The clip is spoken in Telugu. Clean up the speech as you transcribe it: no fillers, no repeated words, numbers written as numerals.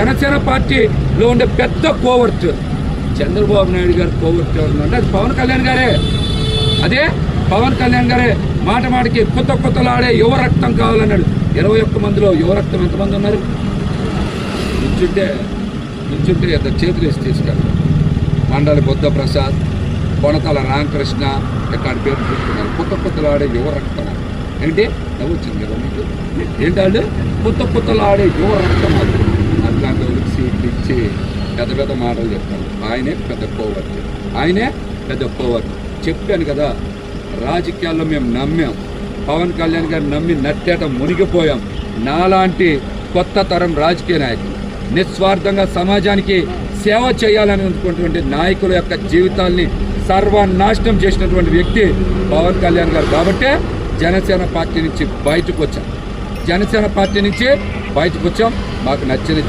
జనసేన పార్టీలో ఉండే పెద్ద కోవర్ట్ చంద్రబాబు నాయుడు గారు కోవర్ట్ ఎవరుందంటే అది పవన్ కళ్యాణ్ గారే. అదే పవన్ కళ్యాణ్ గారే మాటకి కొత్తలాడే యువ రక్తం కావాలన్నాడు. 21 మందిలో యువ రక్తం ఎంతమంది ఉన్నారు? నుంచుంటే ఇద్దరు చేతులు వేసి తీసుకెళ్ళారు. మండలి బుద్ధ ప్రసాద్, కొనతల రామకృష్ణ ఎక్కడ పేరు పెట్టుకున్నారు. కొత్తలాడే యువ రక్తం ఏంటి నవ్వు వచ్చింది కదా మీకు? ఏంటంటే కొత్తలాడే యువ రక్తం అట్లాంటి వాళ్ళకి సీట్లు ఇచ్చి పెద్ద మాటలు చెప్తారు. ఆయనే పెద్ద కోవర్ట్. చెప్పాను కదా, రాజకీయాల్లో మేము నమ్మాం. పవన్ కళ్యాణ్ గారు నమ్మి నట్టేట మునిగిపోయాం. నాలాంటి కొత్త తరం రాజకీయ నాయకులు, నిస్వార్థంగా సమాజానికి సేవ చేయాలని అనుకున్నటువంటి నాయకుల యొక్క జీవితాల్ని సర్వనాశనం చేసినటువంటి వ్యక్తి పవన్ కళ్యాణ్ గారు. కాబట్టే జనసేన పార్టీ నుంచి బయటకు వచ్చాం. మాకు నచ్చిన